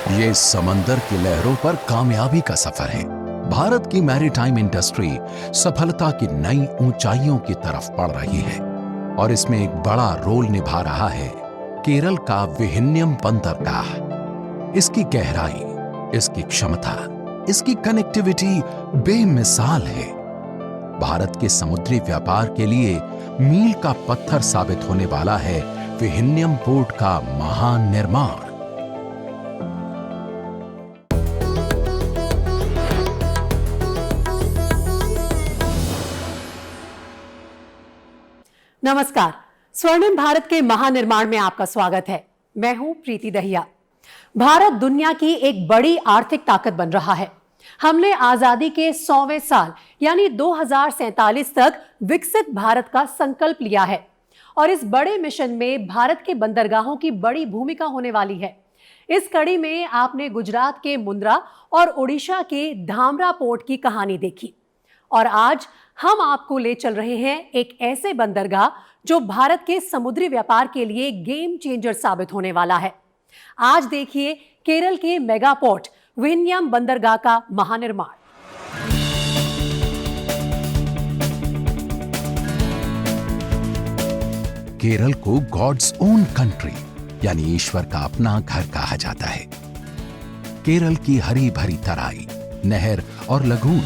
ये समंदर की लहरों पर कामयाबी का सफर है। भारत की मैरीटाइम इंडस्ट्री सफलता की नई ऊंचाइयों की तरफ बढ़ रही है और इसमें एक बड़ा रोल निभा रहा है केरल का विहिन्यम बंदरगाह। इसकी गहराई, इसकी क्षमता, इसकी कनेक्टिविटी बेमिसाल है। भारत के समुद्री व्यापार के लिए मील का पत्थर साबित होने वाला है विहिन्यम पोर्ट का महान निर्माण। नमस्कार। स्वर्णिम भारत के महानिर्माण में आपका स्वागत है। मैं हूं प्रीति दहिया। भारत दुनिया की एक बड़ी आर्थिक ताकत बन रहा है। हमने आजादी के 100वें साल यानी 2047 तक विकसित भारत का संकल्प लिया है और इस बड़े मिशन में भारत के बंदरगाहों की बड़ी भूमिका होने वाली है। इस कड़ी में आपने गुजरात के मुंद्रा और ओडिशा के धामरा पोर्ट की कहानी देखी और आज हम आपको ले चल रहे हैं एक ऐसे बंदरगाह जो भारत के समुद्री व्यापार के लिए गेम चेंजर साबित होने वाला है। आज देखिए केरल के मेगा पोर्ट विहिन्यम बंदरगाह का महानिर्माण। केरल को गॉड्स ओन कंट्री यानी ईश्वर का अपना घर कहा जाता है। केरल की हरी भरी तराई, नहर और लगून,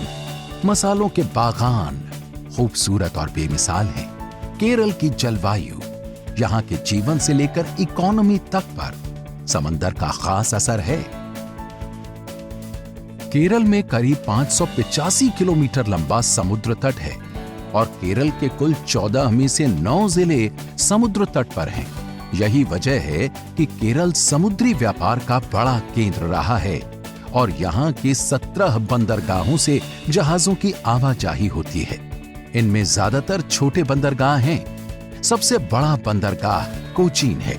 मसालों के बागान खूबसूरत और बेमिसाल हैं। केरल की जलवायु, यहाँ के जीवन से लेकर इकोनॉमी तक पर समंदर का खास असर है। केरल में करीब 585 किलोमीटर लंबा समुद्र तट है और केरल के कुल 14 में से 9 जिले समुद्र तट पर हैं। यही वजह है कि केरल समुद्री व्यापार का बड़ा केंद्र रहा है और यहाँ के 17 बंदरगाहों से जहाजों की आवाजाही होती है। इनमें ज्यादातर छोटे बंदरगाह हैं। सबसे बड़ा बंदरगाह कोचीन है।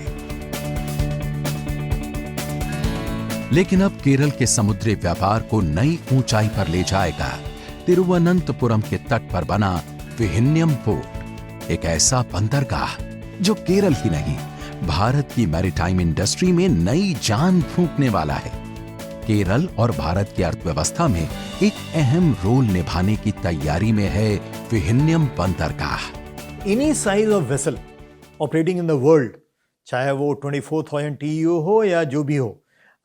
लेकिन अब केरल के समुद्री व्यापार को नई ऊंचाई पर ले जाएगा तिरुवनंतपुरम के तट पर बना विहिन्यम पोर्ट, एक ऐसा बंदरगाह जो केरल ही नहीं भारत की मैरीटाइम इंडस्ट्री में नई जान फूंकने वाला है। केरल और भारत की अर्थव्यवस्था में एक अहम रोल निभाने की तैयारी में है विहिन्यम बंदरगाह। Any size of vessel operating in the world, चाहे वो 24,000 TEU हो या जो भी हो,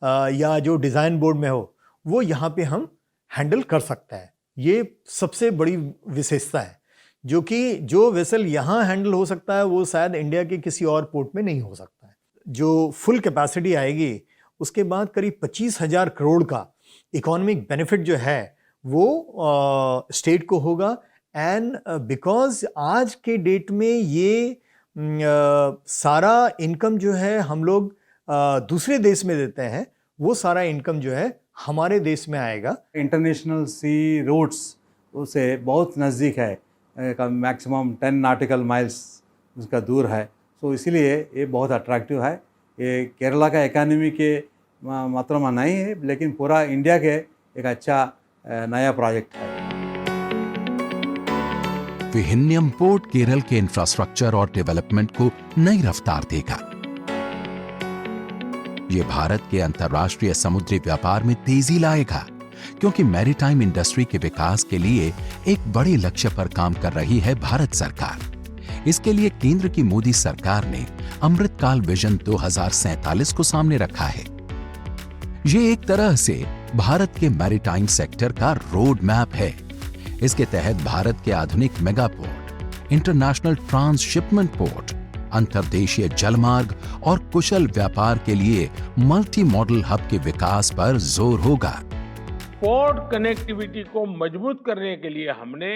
या जो डिज़ाइन बोर्ड में हो, वो यहाँ पे हम हैंडल कर सकते हैं। ये सबसे बड़ी विशेषता है, जो कि जो वेसल यहाँ हैंडल हो सकता है वो शायद इंडिया के किसी और पोर्ट में नहीं हो सकता है। जो फुल कैपेसिटी आएगी उसके बाद करीब 25,000 करोड़ का इकोनॉमिक बेनिफिट जो है वो स्टेट को होगा। एंड बिकॉज आज के डेट में ये सारा इनकम जो है हम लोग दूसरे देश में देते हैं, वो सारा इनकम जो है हमारे देश में आएगा। इंटरनेशनल सी रूट्स उसे बहुत नज़दीक है, मैक्सिमम 10 नॉटिकल माइल्स उसका दूर है। सो इसीलिए ये बहुत अट्रैक्टिव है। ये केरला का इकोनॉमी के मात्रा में नहीं है, लेकिन पूरा इंडिया के एक अच्छा नया प्रोजेक्ट है। विहिन्यम पोर्ट केरल के इंफ्रास्ट्रक्चर और डेवलपमेंट को नई रफ्तार देगा। ये भारत के अंतर्राष्ट्रीय समुद्री व्यापार में तेजी लाएगा, क्योंकि मैरीटाइम इंडस्ट्री के विकास के लिए एक बड़े लक्ष्य पर काम कर रही है भारत सरकार। इसके लिए केंद्र की मोदी सरकार ने अमृतकाल विजन 2047 को सामने रखा है। ये एक तरह से भारत के मैरीटाइम सेक्टर का रोड मैप है। इसके तहत भारत के आधुनिक mega port, international transshipment port, अंतर्देशीय जलमार्ग और कुशल व्यापार के लिए मल्टी मॉडल हब के विकास पर जोर होगा। पोर्ट कनेक्टिविटी को मजबूत करने के लिए हमने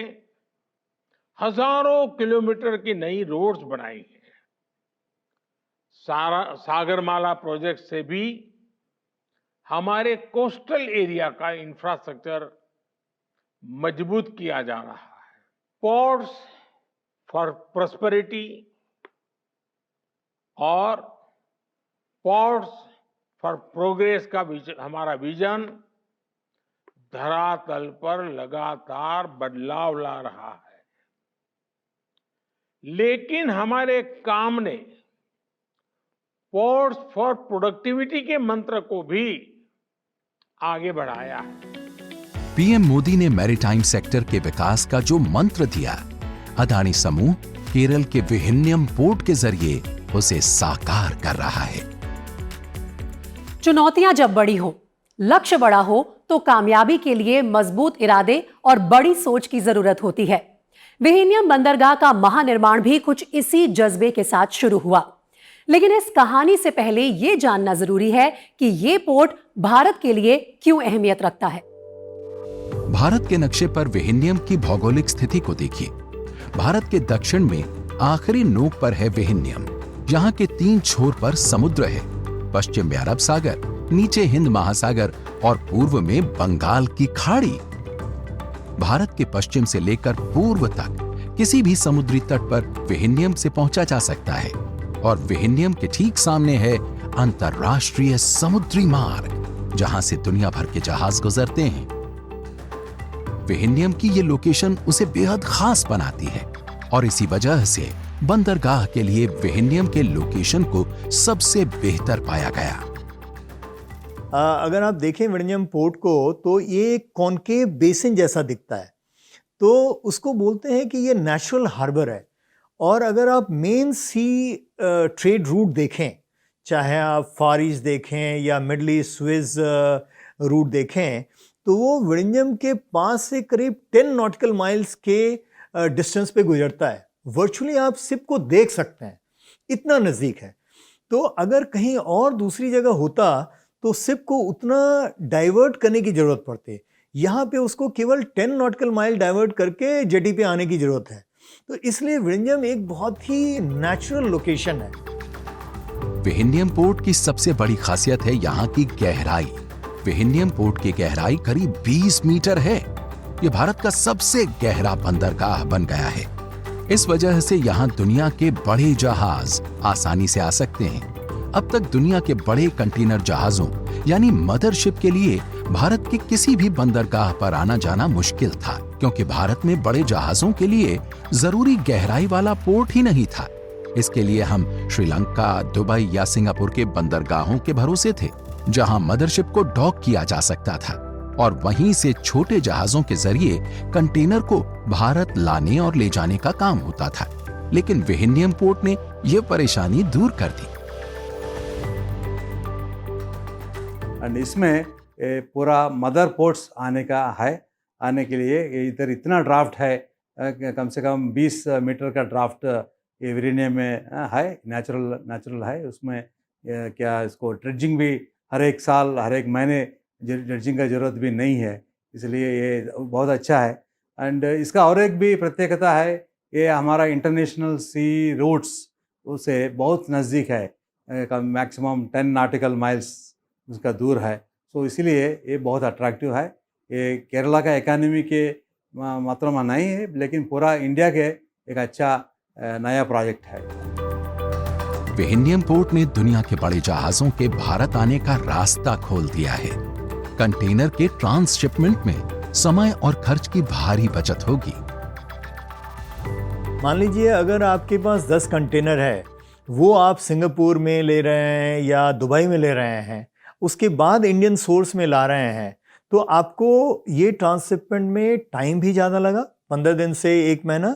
हजारों किलोमीटर की नई रोड्स बनाई हैं। सागरमाला प्रोजेक्ट से भी हमारे कोस्टल एरिया का इंफ्रास्ट्रक्चर मजबूत किया जा रहा है। पोर्ट्स फॉर प्रॉस्पेरिटी और पोर्ट्स फॉर प्रोग्रेस का हमारा विजन धरातल पर लगातार बदलाव ला रहा है। लेकिन हमारे काम ने पोर्ट्स फॉर प्रोडक्टिविटी के मंत्र को भी आगे बढ़ाया है। पीएम मोदी ने मैरीटाइम सेक्टर के विकास का जो मंत्र दिया, अदानी समूह केरल के विहिन्यम पोर्ट के जरिए उसे साकार कर रहा है। चुनौतियां जब बड़ी हो, लक्ष्य बड़ा हो, तो कामयाबी के लिए मजबूत इरादे और बड़ी सोच की जरूरत होती है। विहिन्यम बंदरगाह का महानिर्माण भी कुछ इसी जज्बे के साथ शुरू हुआ। लेकिन इस कहानी से पहले यह जानना जरूरी है कि यह पोर्ट भारत के लिए क्यों अहमियत रखता है। भारत के नक्शे पर विहिन्यम की भौगोलिक स्थिति को देखिए। भारत के दक्षिण में आखिरी नोक पर है विहिन्यम। यहाँ के 3 छोर पर समुद्र है, पश्चिम में अरब सागर, नीचे हिंद महासागर और पूर्व में बंगाल की खाड़ी। भारत के पश्चिम से लेकर पूर्व तक किसी भी समुद्री तट पर विहिन्यम से पहुंचा जा सकता है और विहिन्यम के ठीक सामने है अंतर्राष्ट्रीय समुद्री मार्ग, जहां से दुनिया भर के जहाज गुजरते हैं। विहिन्यम की ये लोकेशन उसे बेहद खास बनाती है और इसी वजह से बंदरगाह के लिए विहिन्यम के लोकेशन को सबसे बेहतर पाया गया। अगर आप देखें विहिन्यम पोर्ट को तो ये कॉनकेव बेसिन जैसा दिखता है, तो उसको बोलते हैं कि ये नेचुरल हार्बर है। और अगर आप मेन सी ट्रेड रूट देखें, चाहे आप फार ईस्ट देखें या मिडल ईस्ट स्विस रूट देखें, तो वो विहिन्यम के पास से करीब 10 नॉटिकल माइल्स के डिस्टेंस पे गुजरता है। वर्चुअली आप शिप को देख सकते हैं, इतना नज़दीक है। तो अगर कहीं और दूसरी जगह होता तो शिप को उतना डाइवर्ट करने की ज़रूरत पड़ती। यहाँ पे उसको केवल 10 नॉटिकल माइल डाइवर्ट करके जेटी पे आने की ज़रूरत है। तो इसलिए विहिन्यम एक बहुत ही नेचुरल लोकेशन है। विहिन्यम पोर्ट की सबसे बड़ी खासियत है यहाँ की गहराई। विहिन्यम पोर्ट की गहराई करीब 20 मीटर है। ये भारत का सबसे गहरा बंदरगाह बन गया है। इस वजह से यहाँ दुनिया के बड़े जहाज आसानी से आ सकते हैं। अब तक दुनिया के बड़े कंटेनर जहाजों यानी मदरशिप के लिए भारत के किसी भी बंदरगाह पर आना जाना मुश्किल था, क्योंकि भारत में बड़े जहाजों के लिए जरूरी गहराई वाला पोर्ट ही नहीं था। इसके लिए हम श्रीलंका, दुबई या सिंगापुर के बंदरगाहों के भरोसे थे, जहां मदरशिप को डॉक किया जा सकता था और वहीं से छोटे जहाजों के जरिए कंटेनर को भारत लाने और ले जाने का काम होता था। लेकिन विहिन्यम पोर्ट ने यह परेशानी दूर कर दी। एंड इसमें पूरा मदर पोर्ट्स आने का है। आने के लिए इधर इतना ड्राफ्ट है, कम से कम 20 मीटर का ड्राफ्ट ये विहिन्यम में है। नेचुरल है। उसमें क्या इसको ड्रेजिंग भी हर एक साल हर एक महीने ड्रेजिंग का ज़रूरत भी नहीं है, इसलिए ये बहुत अच्छा है। एंड इसका और एक भी प्रत्येकता है, ये हमारा इंटरनेशनल सी रूट्स उसे बहुत नज़दीक है, मैक्सिमम 10 नॉटिकल माइल्स उसका दूर है। सो इसीलिए ये बहुत अट्रैक्टिव है। ये केरला का इकोनॉमी के मात्रा में नहीं है, लेकिन पूरा इंडिया के एक अच्छा नया प्रोजेक्ट है। विहिन्यम पोर्ट ने दुनिया के बड़े जहाजों के भारत आने का रास्ता खोल दिया है। कंटेनर के ट्रांसशिपमेंट में समय और खर्च की भारी बचत होगी। मान लीजिए अगर आपके पास 10 कंटेनर है, वो आप सिंगापुर में ले रहे हैं या दुबई में ले रहे हैं, उसके बाद इंडियन सोर्स में ला रहे हैं, तो आपको ये ट्रांसशिपमेंट में टाइम भी ज़्यादा लगा, 15 दिन से 1 महीना,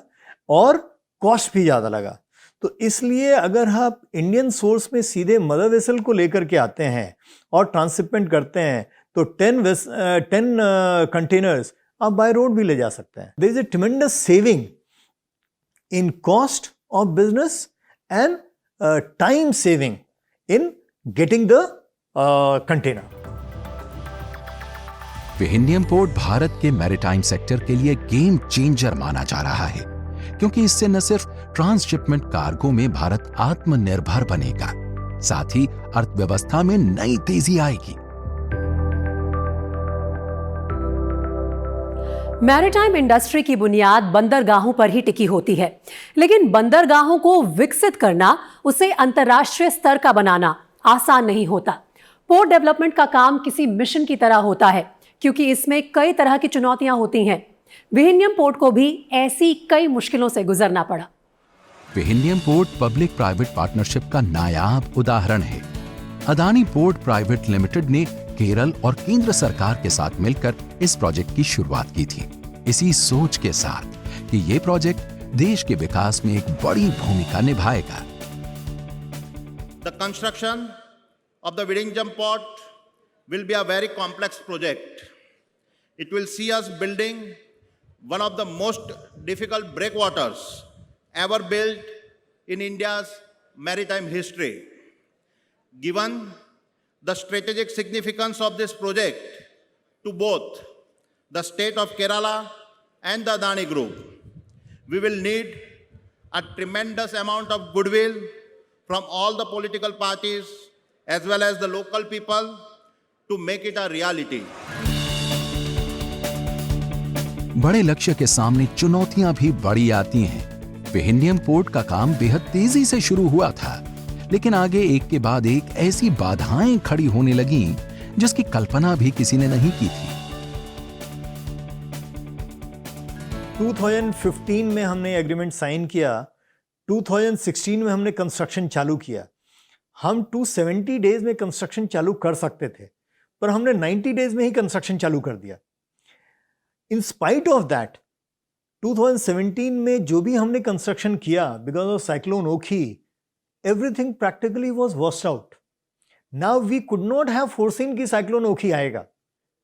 और कॉस्ट भी ज़्यादा लगा। तो इसलिए अगर आप इंडियन सोर्स में सीधे मदर वेसल को लेकर के आते हैं और ट्रांसशिपमेंट करते हैं, तो 10 कंटेनर्स आप बाय रोड भी ले जा सकते हैं। There is a tremendous saving in cost of business and time saving in getting the container. विहिन्यम पोर्ट भारत के मैरीटाइम सेक्टर के लिए गेम चेंजर माना जा रहा है, क्योंकि इससे न सिर्फ ट्रांसशिपमेंट कार्गो में भारत आत्मनिर्भर बनेगा, साथ ही अर्थव्यवस्था में नई तेजी आएगी। मैरीटाइम इंडस्ट्री की बुनियाद बंदरगाहों पर ही टिकी होती है, लेकिन बंदरगाहों को विकसित करना, उसे अंतर्राष्ट्रीय स्तर का बनाना आसान नहीं होता। पोर्ट डेवलपमेंट का काम किसी मिशन की तरह होता है, क्योंकि इसमें कई तरह की चुनौतियां होती हैं। विहिन्यम पोर्ट को भी ऐसी कई मुश्किलों से गुजरना पड़ा। विहिन्यम पोर्ट पब्लिक प्राइवेट पार्टनरशिप का नायाब उदाहरण है। अदानी पोर्ट प्राइवेट लिमिटेड ने केरल और केंद्र सरकार के साथ मिलकर इस प्रोजेक्ट की शुरुआत की थी, इसी सोच के साथ कि ये प्रोजेक्ट देश के विकास में एक बड़ी भूमिका निभाएगा। The construction of the Virinjam port will be a very complex project. It will see us building one of the most difficult breakwaters ever built in India's maritime history. Given the strategic significance of this project to both the state of Kerala and the Adani Group, we will need a tremendous amount of goodwill from all the political parties as well as the local people to make it a reality. बड़े लक्ष्य के सामने चुनौतियां भी बड़ी आती हैं। विहिंडियम port का काम बेहद तेजी से शुरू हुआ था, लेकिन आगे एक के बाद एक ऐसी बाधाएं खड़ी होने लगीं जिसकी कल्पना भी किसी ने नहीं की थी। 2015 में हमने एग्रीमेंट साइन किया, 2016 में हमने कंस्ट्रक्शन चालू किया। हम 270 डेज में कंस्ट्रक्शन चालू कर सकते थे, पर हमने 90 डेज में ही कंस्ट्रक्शन चालू कर दिया। इन स्पाइट ऑफ दैट 2017 में जो भी हमने कंस्ट्रक्शन किया, because of cyclone Ockhi, everything practically was washed out. Now we could not have foreseen कि साइक्लोन ओखी आएगा।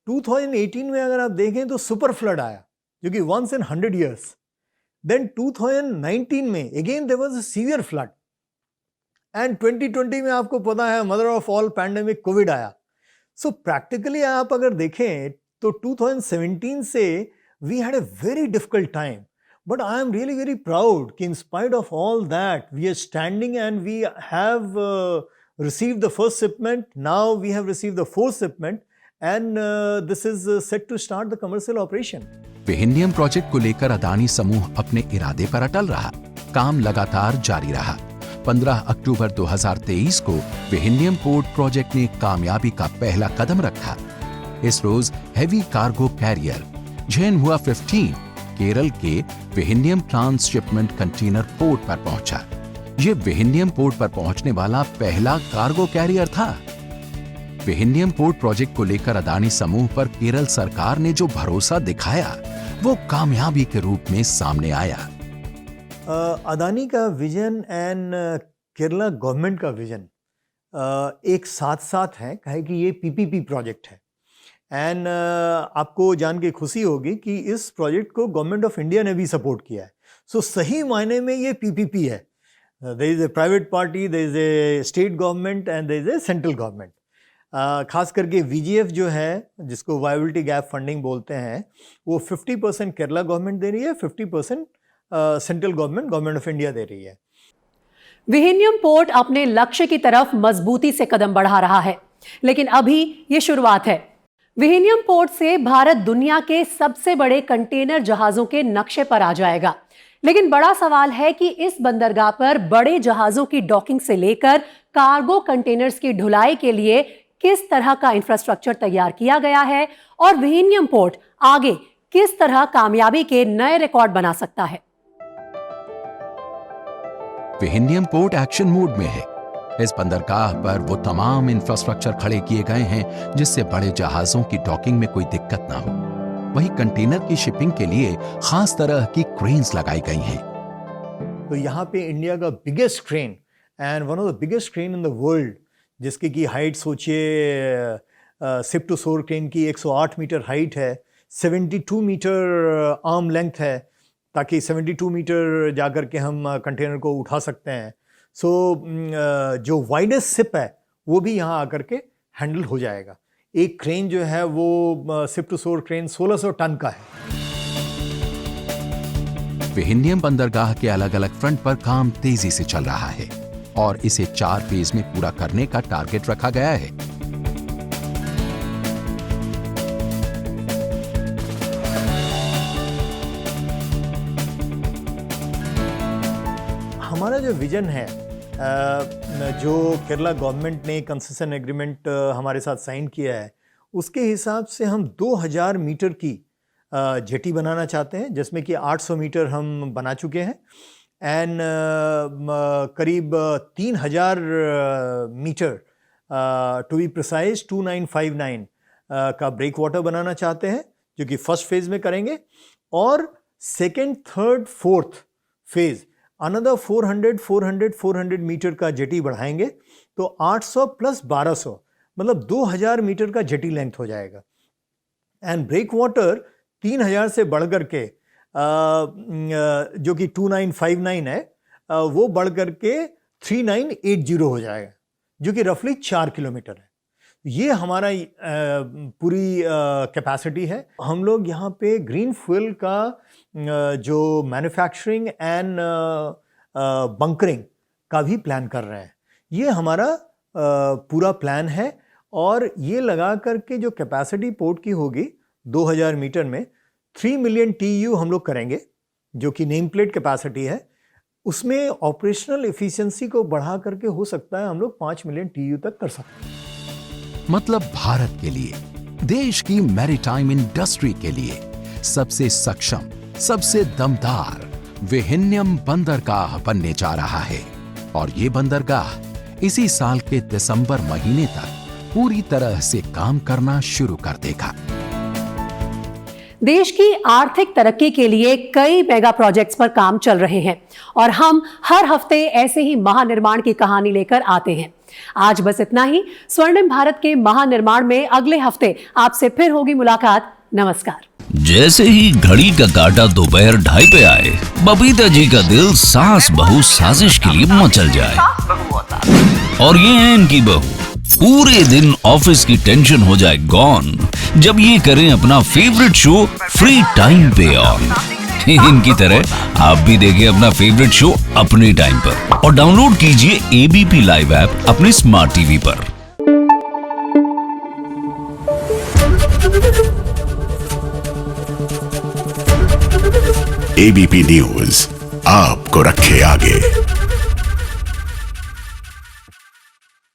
2018 में अगर आप देखें तो सुपर फ्लड आया, जो कि वंस इन 100 years. Then 2019 में again there was a severe flood, and 2020 में आपको पता है mother of all pandemic Covid आया। सो प्रैक्टिकली आप अगर देखें तो 2017 से we had a very difficult time, but I am really very proud कि in spite of all that we are standing and we have received the first shipment. Now we have received the fourth shipment, and this is set to start the commercial operation. Vizhinjam project को लेकर अदानी समूह अपने इरादे पर अटल रहा। काम लगातार जारी रहा। 15 अक्टूबर 2023 को विहिंडियम पोर्ट प्रोजेक्ट ने कामयाबी का पहला कदम रखा। इस रोज हैवी कार्गो कैरियर झेनहुआ 15 केरल के विहिंडियम ट्रांसशिपमेंट कंटेनर पोर्ट पर पहुंचा। ये विहिंडियम पोर्ट पर पहुंचने वाला पहला कार्गो कैरियर था। विहिंडियम पोर्ट प्रोजेक्ट को लेकर अदानी समूह पर केरल सरकार ने जो भरोसा दिखाया, वो कामयाबी के रूप में सामने आया। अदानी का विजन एंड केरला गवर्नमेंट का विजन एक साथ साथ है, कहे कि ये पीपीपी प्रोजेक्ट है। एंड आपको जान के खुशी होगी कि इस प्रोजेक्ट को गवर्नमेंट ऑफ इंडिया ने भी सपोर्ट किया है। सो सही मायने में ये पीपीपी है। There is a private party, there is a state government and there is a central government. खास करके वीजीएफ जो है, जिसको वायबिलिटी गैप फंडिंग बोलते हैं, वो 50% केरला गवर्नमेंट दे रही है, 50% सेंट्रल गवर्नमेंट ऑफ इंडिया दे रही है। विहिंडियम पोर्ट अपने लक्ष्य की तरफ मजबूती से कदम बढ़ा रहा है, लेकिन अभी ये शुरुआत है। विहिंडियम पोर्ट से भारत दुनिया के सबसे बड़े कंटेनर जहाजों के नक्शे पर आ जाएगा। लेकिन बड़ा सवाल है कि इस बंदरगाह पर बड़े जहाजों की डॉकिंग से लेकर कार्गो कंटेनर्स की ढुलाई के लिए किस तरह का इंफ्रास्ट्रक्चर तैयार किया गया है और विहिंडियम पोर्ट आगे किस तरह कामयाबी के नए रिकॉर्ड बना सकता है। विहिंडियम पोर्ट एक्शन मोड में है। इस बंदरगाह पर वो तमाम इंफ्रास्ट्रक्चर खड़े किए गए हैं जिससे बड़े जहाजों की डॉकिंग में कोई दिक्कत ना हो। वहीं कंटेनर की शिपिंग के लिए खास तरह की क्रेन्स लगाई गई हैं। तो यहाँ पे इंडिया का biggest crane and one of the biggest crane in the world, जिसकी की हाइट सोचिए शिप टू शोर क्रेन की 108 मीटर हाइट है, 72 मीटर आर्म लेंथ है, ताकि 72 मीटर जाकर के हम कंटेनर को उठा सकते हैं। सो जो वाइडेस्ट शिप है वो भी यहाँ आकर के हैंडल हो जाएगा। एक क्रेन जो है वो शिप टू शोर क्रेन 1600 टन का है। विहिंडियम बंदरगाह के अलग अलग फ्रंट पर काम तेजी से चल रहा है और इसे 4 फेज में पूरा करने का टारगेट रखा गया है। हमारा जो विजन है, जो केरला गवर्नमेंट ने कंसेशन एग्रीमेंट हमारे साथ साइन किया है, उसके हिसाब से हम 2000 मीटर की जेटी बनाना चाहते हैं, जिसमें कि 800 मीटर हम बना चुके हैं, एंड करीब 3000 मीटर टू बी प्रिसाइज 2959 का ब्रेक वाटर बनाना चाहते हैं, जो कि फर्स्ट फेज में करेंगे, और second, third, fourth phase another 400 metre का जेटी बढ़ाएंगे, तो 800 प्लस 1200 मतलब 2000 मीटर का जेटी लेंथ हो जाएगा। एंड ब्रेक वाटर 3000 से बढ़ करके जो कि 2959 है, वो बढ़ करके 3980 हो जाएगा, जो कि रफली 4 किलोमीटर है। ये हमारा पूरी कैपेसिटी है। हम लोग यहाँ पे ग्रीन फ्यूल का जो मैन्युफैक्चरिंग एंड बंकरिंग का भी प्लान कर रहे हैं। ये हमारा पूरा प्लान है, और ये लगा करके जो कैपेसिटी पोर्ट की होगी 2000 मीटर में 3 मिलियन TEU हम लोग करेंगे, जो कि नेम प्लेट कैपेसिटी है। उसमें ऑपरेशनल एफिशिएंसी को बढ़ा करके हो सकता है हम लोग 5 मिलियन TEU तक कर सकते हैं। मतलब भारत के लिए, देश की मैरीटाइम इंडस्ट्री के लिए सबसे सक्षम, सबसे दमदार विहिन्यम बंदरगाह बनने जा रहा है। और ये बंदरगाह इसी साल के दिसंबर महीने तक पूरी तरह से काम करना शुरू कर देगा। देश की आर्थिक तरक्की के लिए कई मेगा प्रोजेक्ट्स पर काम चल रहे हैं, और हम हर हफ्ते ऐसे ही महानिर्माण की कहानी लेकर आते हैं। आज बस इतना ही। स्वर्णिम भारत के महानिर्माण में अगले हफ्ते आपसे फिर होगी मुलाकात। नमस्कार। जैसे ही घड़ी का काटा दोपहर 2:30 पे आए, बबीता जी का दिल सास बहू साजिश के लिए मचल जाए। और ये है इनकी बहू, पूरे दिन ऑफिस की टेंशन हो जाए गॉन जब ये करें अपना फेवरेट शो फ्री टाइम पे ऑन। इनकी तरह आप भी देखिए अपना फेवरेट शो अपने टाइम पर, और डाउनलोड कीजिए ABP लाइव ऐप अपने स्मार्ट टीवी पर। ABP न्यूज आपको रखे आगे।